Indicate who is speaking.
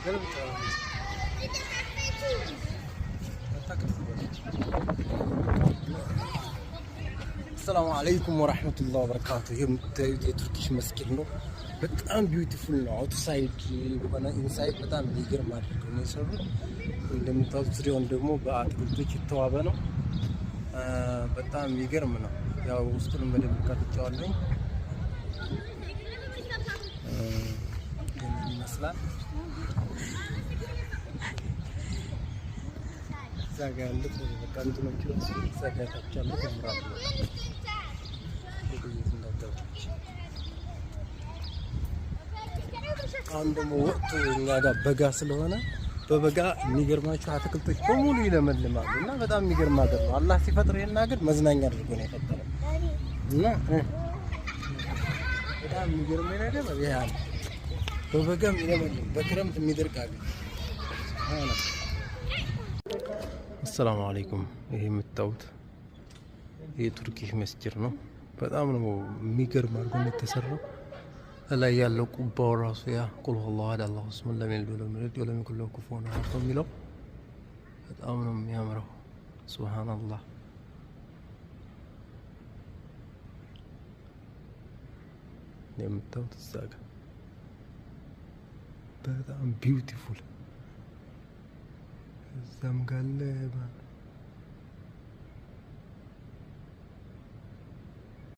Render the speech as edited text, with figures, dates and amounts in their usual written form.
Speaker 1: السلام عليكم ورحمة الله وبركاته. የቱርኪሽ መስጊድ ነው። በጣም ቢዩቲፉል ነው። አውትሳይድ ሆነ ኢንሳይድ በጣም ይገርም አድርገው ነው የሰሩት። እንደምታዩት ዙሪያውን ደግሞ በአትክልቶች የተዋበ ነው። በጣም ይገርም ነው። ያው ውስጡንም በደንብ ካትጫዋለኝ ይመስላል። ዛጋ ያሉት በቃ እንትኖቹ ዘጋታቸው ተምራሉ። አሁን ደግሞ ወቅቱ እኛ ጋር በጋ ስለሆነ በበጋ የሚገርማቸው አትክልቶች በሙሉ ይለመልማሉ እና በጣም የሚገርም ሀገር ነው። አላህ ሲፈጥር ይሄን ሀገር መዝናኛ አድርጎ ነው የፈጠረው እና በጣም የሚገርም ነገር ነው። ይሄ አለ በበጋም ይለመልም በክረምት የሚደርቅ ሀገር። አሰላሙ አለይኩም። ይሄ የምታዩት የቱርኪሽ መስጂድ ነው። በጣም ነው የሚገርም አድርጎ ነው የተሰራው። ላይ ያለው ቁባው ራሱ ያ ቁል ሁወላሁ አሐድ አላሁ ሰመድ ለም የሊድ ወለም ዩውለድ ወለም የኩን ለሁ ኩፉወን አሐድ የሚለው በጣም ነው የሚያምረው። ሱብሃንአላህ። የምታዩት እዛ ጋር በጣም ቢዩቲፉል እዛም ጋር